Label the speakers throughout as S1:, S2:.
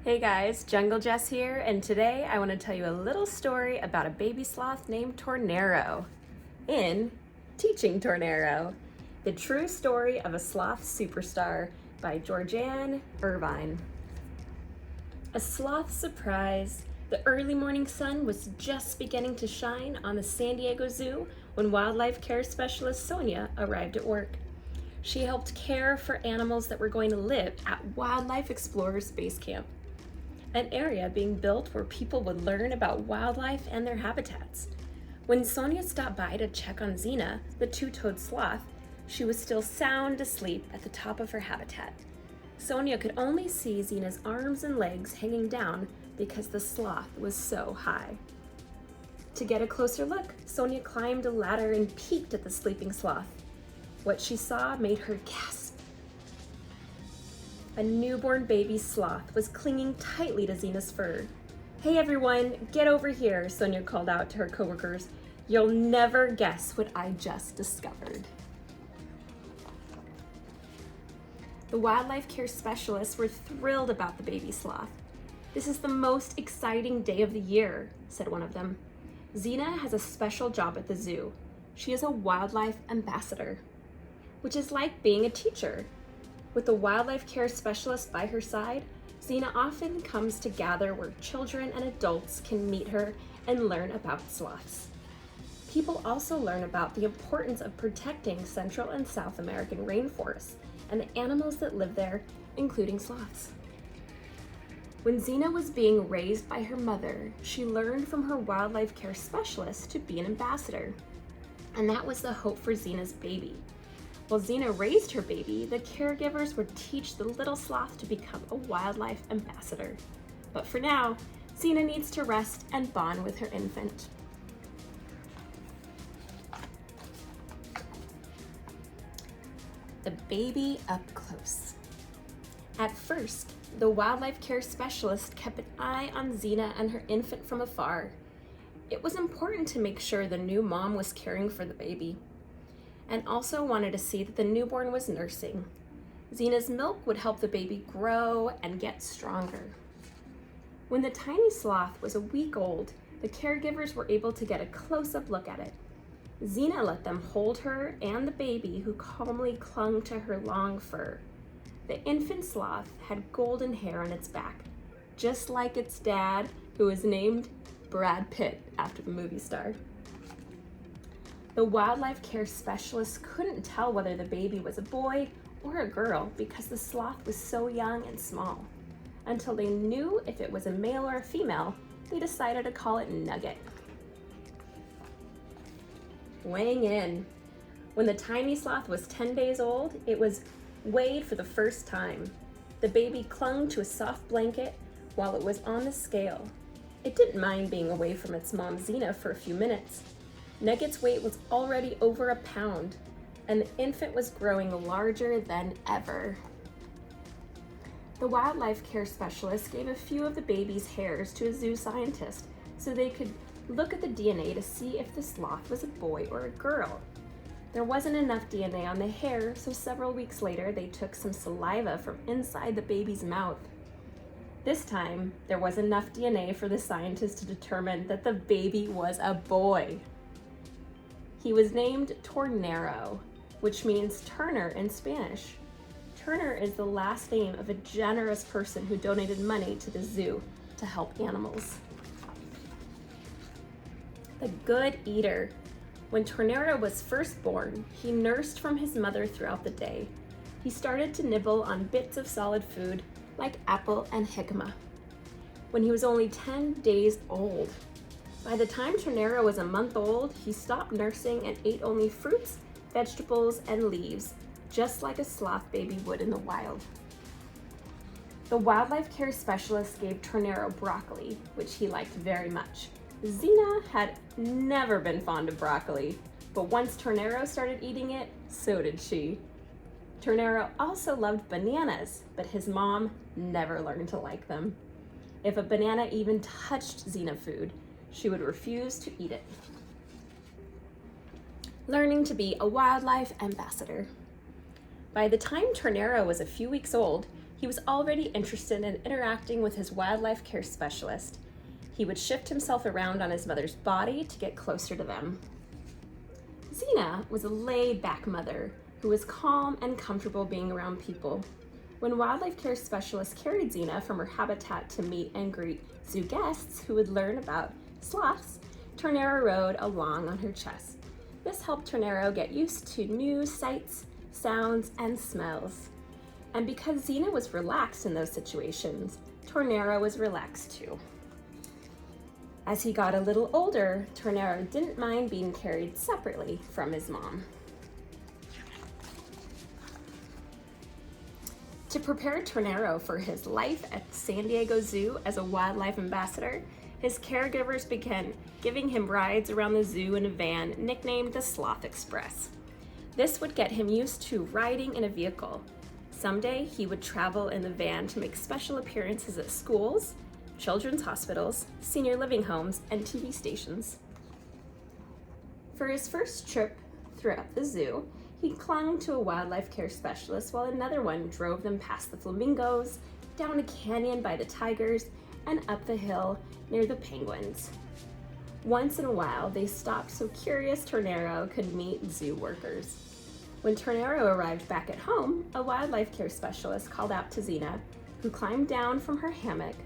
S1: Hey guys, Jungle Jess here, and today I want to tell you a little story about a baby sloth named Tornero in Teaching Tornero, the true story of a sloth superstar by Georgianne Irvine. A sloth surprise. The early morning sun was just beginning to shine on the San Diego Zoo when wildlife care specialist Sonia arrived at work. She helped care for animals that were going to live at Wildlife Explorers Base Camp, an area being built where people would learn about wildlife and their habitats. When Sonia stopped by to check on Xena, the two-toed sloth, she was still sound asleep at the top of her habitat. Sonia could only see Xena's arms and legs hanging down because the sloth was so high. To get a closer look, Sonia climbed a ladder and peeked at the sleeping sloth. What she saw made her gasp. A newborn baby sloth was clinging tightly to Xena's fur. "Hey everyone, get over here," Sonia called out to her coworkers. "You'll never guess what I just discovered." The wildlife care specialists were thrilled about the baby sloth. "This is the most exciting day of the year," said one of them. "Xena has a special job at the zoo. She is a wildlife ambassador, which is like being a teacher. With the wildlife care specialist by her side, Xena often comes to gather where children and adults can meet her and learn about sloths. People also learn about the importance of protecting Central and South American rainforests and the animals that live there, including sloths." When Xena was being raised by her mother, she learned from her wildlife care specialist to be an ambassador. And that was the hope for Xena's baby. While Xena raised her baby, the caregivers would teach the little sloth to become a wildlife ambassador. But for now, Xena needs to rest and bond with her infant. The baby up close. At first, the wildlife care specialist kept an eye on Xena and her infant from afar. It was important to make sure the new mom was caring for the baby, and also wanted to see that the newborn was nursing. Xena's milk would help the baby grow and get stronger. When the tiny sloth was a week old, the caregivers were able to get a close-up look at it. Xena let them hold her and the baby, who calmly clung to her long fur. The infant sloth had golden hair on its back, just like its dad, who was named Brad Pitt after the movie star. The wildlife care specialist couldn't tell whether the baby was a boy or a girl because the sloth was so young and small. Until they knew if it was a male or a female, they decided to call it Nugget. Weighing in. When the tiny sloth was 10 days old, it was weighed for the first time. The baby clung to a soft blanket while it was on the scale. It didn't mind being away from its mom Xena for a few minutes. Nugget's weight was already over a pound, and the infant was growing larger than ever. The wildlife care specialist gave a few of the baby's hairs to a zoo scientist so they could look at the DNA to see if the sloth was a boy or a girl. There wasn't enough DNA on the hair, so several weeks later they took some saliva from inside the baby's mouth. This time, there was enough DNA for the scientist to determine that the baby was a boy. He was named Tornero, which means Turner in Spanish. Turner is the last name of a generous person who donated money to the zoo to help animals. The good eater. When Tornero was first born, he nursed from his mother throughout the day. He started to nibble on bits of solid food like apple and jicama when he was only 10 days old. By the time Tornero was a month old, he stopped nursing and ate only fruits, vegetables, and leaves, just like a sloth baby would in the wild. The wildlife care specialist gave Tornero broccoli, which he liked very much. Xena had never been fond of broccoli, but once Tornero started eating it, so did she. Tornero also loved bananas, but his mom never learned to like them. If a banana even touched Xena food, she would refuse to eat it. Learning to be a wildlife ambassador. By the time Tornero was a few weeks old, he was already interested in interacting with his wildlife care specialist. He would shift himself around on his mother's body to get closer to them. Xena was a laid-back mother who was calm and comfortable being around people. When wildlife care specialists carried Xena from her habitat to meet and greet zoo guests who would learn about sloths, Tornero rode along on her chest. This helped Tornero get used to new sights, sounds, and smells. And because Xena was relaxed in those situations, Tornero was relaxed too. As he got a little older, Tornero didn't mind being carried separately from his mom. To prepare Tornero for his life at San Diego Zoo as a wildlife ambassador, his caregivers began giving him rides around the zoo in a van nicknamed the Sloth Express. This would get him used to riding in a vehicle. Someday, he would travel in the van to make special appearances at schools, children's hospitals, senior living homes, and TV stations. For his first trip throughout the zoo, he clung to a wildlife care specialist while another one drove them past the flamingos, down a canyon by the tigers, and up the hill near the penguins. Once in a while, they stopped so curious Tornero could meet zoo workers. When Tornero arrived back at home, a wildlife care specialist called out to Xena, who climbed down from her hammock.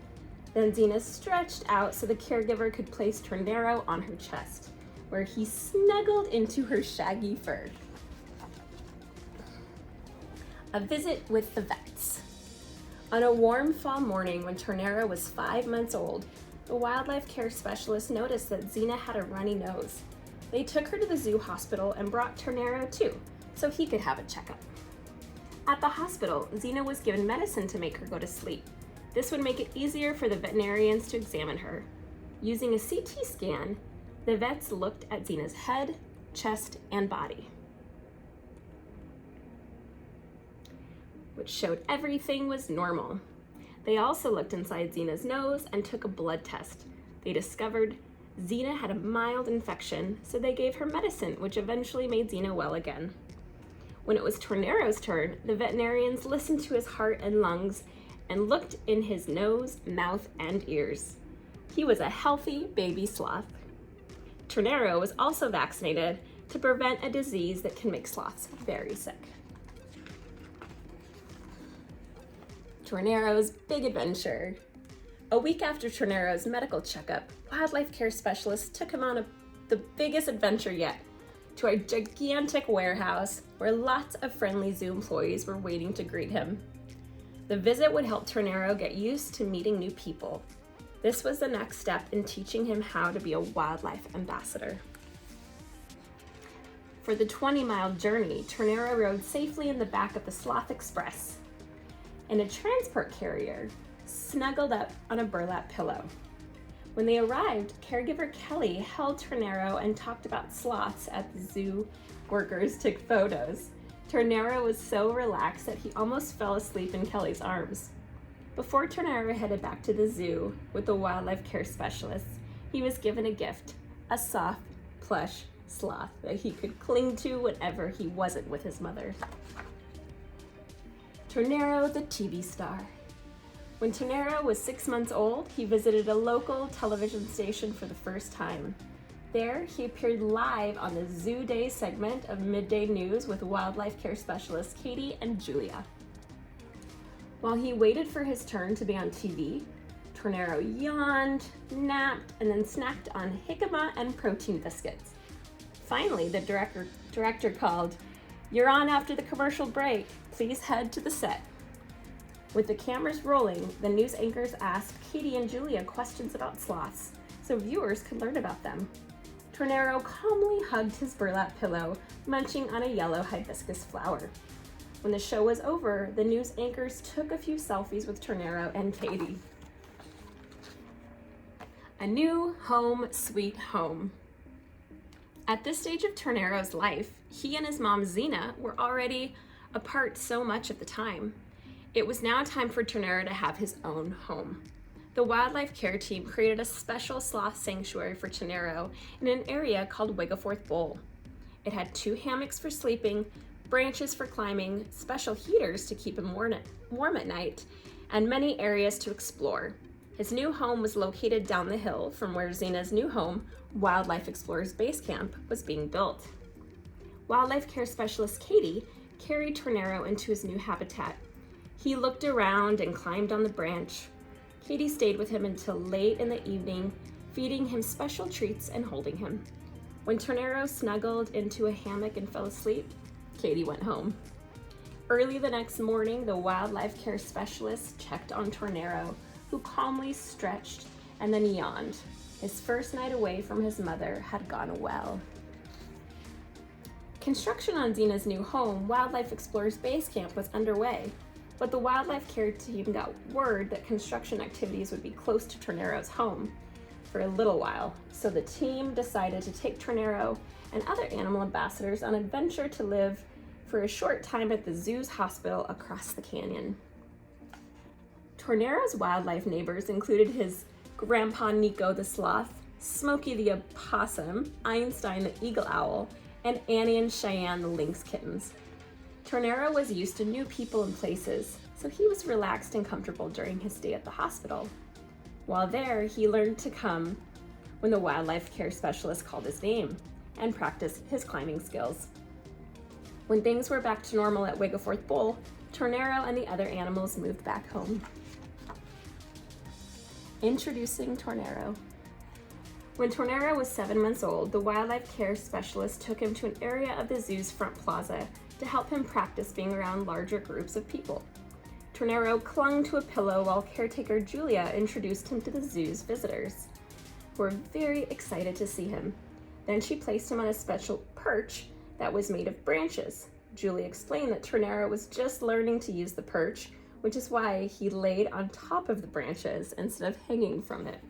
S1: Then Xena stretched out so the caregiver could place Tornero on her chest, where he snuggled into her shaggy fur. A visit with the vets. On a warm fall morning when Tornero was 5 months old, the wildlife care specialist noticed that Xena had a runny nose. They took her to the zoo hospital and brought Tornero too, so he could have a checkup. At the hospital, Xena was given medicine to make her go to sleep. This would make it easier for the veterinarians to examine her. Using a CT scan, the vets looked at Xena's head, chest, and body, which showed everything was normal. They also looked inside Xena's nose and took a blood test. They discovered Xena had a mild infection, so they gave her medicine, which eventually made Xena well again. When it was Tornero's turn, the veterinarians listened to his heart and lungs and looked in his nose, mouth, and ears. He was a healthy baby sloth. Tornero was also vaccinated to prevent a disease that can make sloths very sick. Tornero's big adventure. A week after Tornero's medical checkup, wildlife care specialists took him on the biggest adventure yet, to a gigantic warehouse where lots of friendly zoo employees were waiting to greet him. The visit would help Tornero get used to meeting new people. This was the next step in teaching him how to be a wildlife ambassador. For the 20-mile journey, Tornero rode safely in the back of the Sloth Express in a transport carrier, snuggled up on a burlap pillow. When they arrived, caregiver Kelly held Tornero and talked about sloths as the zoo workers took photos. Tornero was so relaxed that he almost fell asleep in Kelly's arms. Before Tornero headed back to the zoo with the wildlife care specialists, he was given a gift, a soft, plush sloth that he could cling to whenever he wasn't with his mother. Tornero, the TV star. When Tornero was 6 months old, he visited a local television station for the first time. There, he appeared live on the Zoo Day segment of Midday News with wildlife care specialists Katie and Julia. While he waited for his turn to be on TV, Tornero yawned, napped, and then snacked on jicama and protein biscuits. Finally, the director called, "You're on after the commercial break. Please head to the set." With the cameras rolling, the news anchors asked Katie and Julia questions about sloths so viewers could learn about them. Tornero calmly hugged his burlap pillow, munching on a yellow hibiscus flower. When the show was over, the news anchors took a few selfies with Tornero and Katie. A new home, sweet home. At this stage of Tornero's life, he and his mom Xena were already apart so much of the time. It was now time for Tornero to have his own home. The wildlife care team created a special sloth sanctuary for Tornero in an area called Wigglesworth Bowl. It had 2 hammocks for sleeping, branches for climbing, special heaters to keep him warm at night, and many areas to explore. His new home was located down the hill from where Zena's new home, Wildlife Explorers Base Camp, was being built. Wildlife care specialist Katie carried Tornero into his new habitat. He looked around and climbed on the branch. Katie stayed with him until late in the evening, feeding him special treats and holding him. When Tornero snuggled into a hammock and fell asleep, Katie went home. Early the next morning, the wildlife care specialist checked on Tornero, who calmly stretched and then yawned. His first night away from his mother had gone well. Construction on Zena's new home, Wildlife Explorers Base Camp, was underway, but the wildlife care team got word that construction activities would be close to Tornero's home for a little while, so the team decided to take Tornero and other animal ambassadors on an adventure to live for a short time at the zoo's hospital across the canyon. Tornero's wildlife neighbors included his grandpa Nico the sloth, Smokey the opossum, Einstein the eagle owl, and Annie and Cheyenne the lynx kittens. Tornero was used to new people and places, so he was relaxed and comfortable during his stay at the hospital. While there, he learned to come when the wildlife care specialist called his name and practiced his climbing skills. When things were back to normal at Wigglesworth Bowl, Tornero and the other animals moved back home. Introducing Tornero. When Tornero was 7 months old, the wildlife care specialist took him to an area of the zoo's front plaza to help him practice being around larger groups of people. Tornero clung to a pillow while caretaker Julia introduced him to the zoo's visitors, who were very excited to see him. Then she placed him on a special perch that was made of branches. Julia explained that Tornero was just learning to use the perch, which is why he laid on top of the branches instead of hanging from it.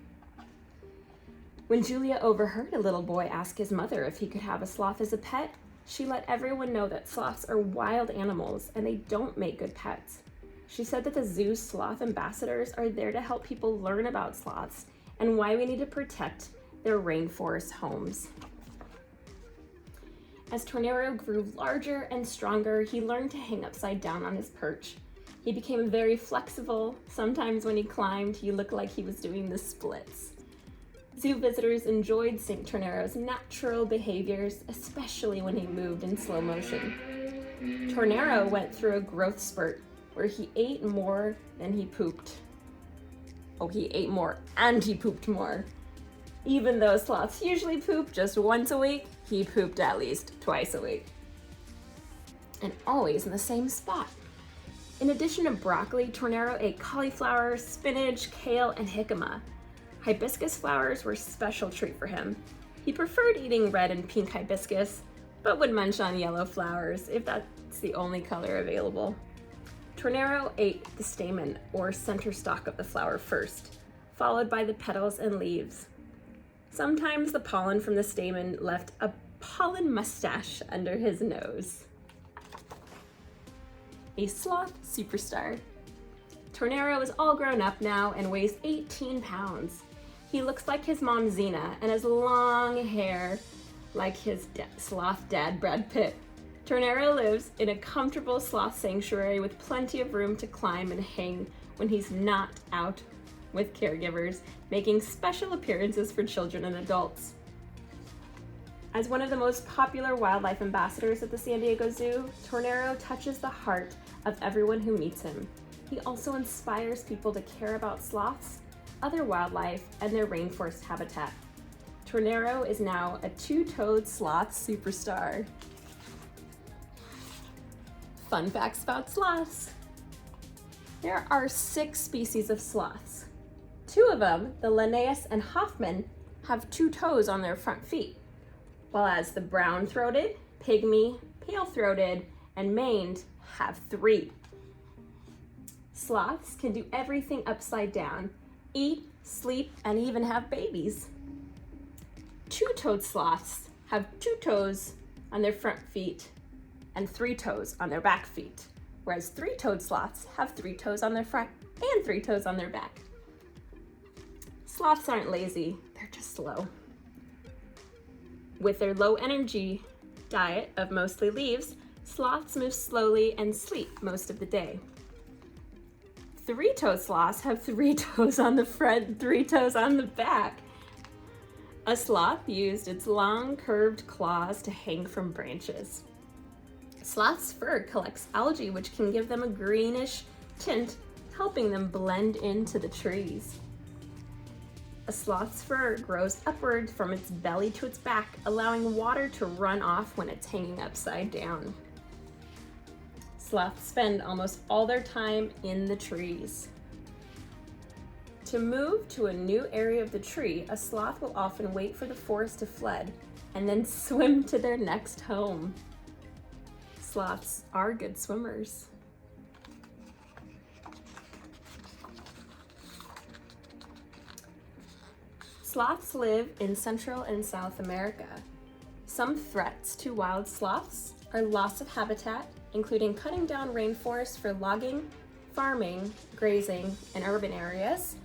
S1: When Julia overheard a little boy ask his mother if he could have a sloth as a pet, she let everyone know that sloths are wild animals and they don't make good pets. She said that the zoo's sloth ambassadors are there to help people learn about sloths and why we need to protect their rainforest homes. As Tornero grew larger and stronger, he learned to hang upside down on his perch. He became very flexible. Sometimes when he climbed, he looked like he was doing the splits. Zoo visitors enjoyed St. Tornero's natural behaviors, especially when he moved in slow motion. Tornero went through a growth spurt where he ate more than he pooped. Oh, he ate more and he pooped more. Even though sloths usually poop just once a week, he pooped at least twice a week. And always in the same spot. In addition to broccoli, Tornero ate cauliflower, spinach, kale, and jicama. Hibiscus flowers were a special treat for him. He preferred eating red and pink hibiscus, but would munch on yellow flowers if that's the only color available. Tornero ate the stamen or center stalk of the flower first, followed by the petals and leaves. Sometimes the pollen from the stamen left a pollen mustache under his nose. A sloth superstar. Tornero is all grown up now and weighs 18 pounds. He looks like his mom Zena and has long hair like his sloth dad Brad Pitt. Tornero lives in a comfortable sloth sanctuary with plenty of room to climb and hang when he's not out with caregivers, making special appearances for children and adults. As one of the most popular wildlife ambassadors at the San Diego Zoo, Tornero touches the heart of everyone who meets him. He also inspires people to care about sloths, other wildlife, and their rainforest habitat. Tornero is now a two-toed sloth superstar. Fun facts about sloths. There are 6 species of sloths. 2 of them, the Linnaeus and Hoffman, have 2 toes on their front feet, while as the brown-throated, pygmy, pale-throated, and maned have 3. Sloths can do everything upside down, eat, sleep, and even have babies. 2-toed sloths have 2 toes on their front feet and 3 toes on their back feet, whereas 3-toed sloths have 3 toes on their front and 3 toes on their back. Sloths aren't lazy, they're just slow. With their low energy diet of mostly leaves, Sloths move slowly and sleep most of the day. Three-toed sloths have 3 toes on the front, 3 toes on the back. A sloth used its long, curved claws to hang from branches. Sloth's fur collects algae, which can give them a greenish tint, helping them blend into the trees. A sloth's fur grows upward from its belly to its back, allowing water to run off when it's hanging upside down. Sloths spend almost all their time in the trees. To move to a new area of the tree, a sloth will often wait for the forest to flood and then swim to their next home. Sloths are good swimmers. Sloths live in Central and South America. Some threats to wild sloths are loss of habitat, including cutting down rainforests for logging, farming, grazing, and urban areas,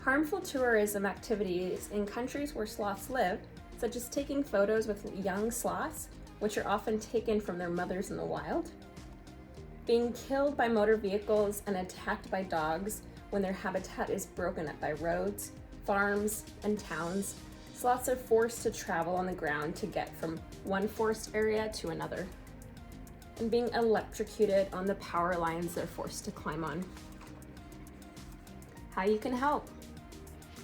S1: harmful tourism activities in countries where sloths live, such as taking photos with young sloths, which are often taken from their mothers in the wild, being killed by motor vehicles and attacked by dogs when their habitat is broken up by roads, farms, and towns. Sloths are forced to travel on the ground to get from one forest area to another, and being electrocuted on the power lines they're forced to climb on. How you can help.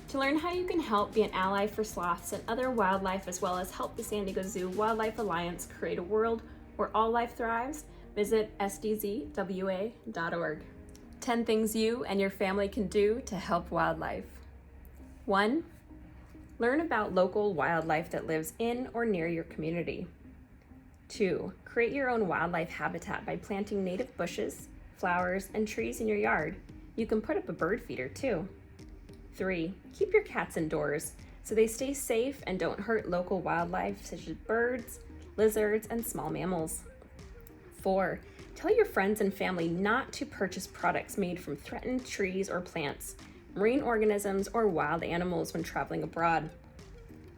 S1: To learn how you can help be an ally for sloths and other wildlife, as well as help the San Diego Zoo Wildlife Alliance create a world where all life thrives, visit sdzwa.org. 10 things you and your family can do to help wildlife. 1. Learn about local wildlife that lives in or near your community. 2. Create your own wildlife habitat by planting native bushes, flowers, and trees in your yard. You can put up a bird feeder too. 3. Keep your cats indoors so they stay safe and don't hurt local wildlife such as birds, lizards, and small mammals. 4. Tell your friends and family not to purchase products made from threatened trees or plants, marine organisms, or wild animals when traveling abroad.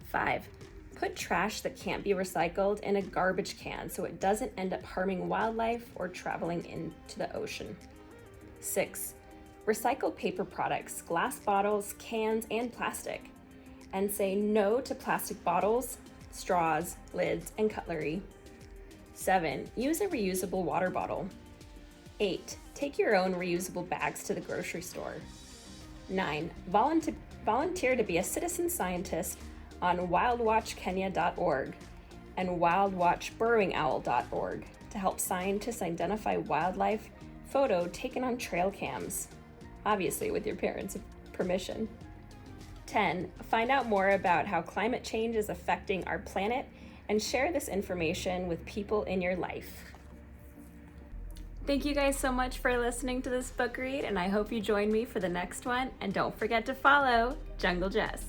S1: 5. Put trash that can't be recycled in a garbage can so it doesn't end up harming wildlife or traveling into the ocean. 6. Recycle paper products, glass bottles, cans, and plastic. And say no to plastic bottles, straws, lids, and cutlery. 7. Use a reusable water bottle. 8. Take your own reusable bags to the grocery store. 9. Volunteer to be a citizen scientist on wildwatchkenya.org and wildwatchburrowingowl.org to help scientists identify wildlife photo taken on trail cams, obviously with your parents' permission. 10. Find out more about how climate change is affecting our planet and share this information with people in your life. Thank you guys so much for listening to this book read, and I hope you join me for the next one. And don't forget to follow Jungle Jess.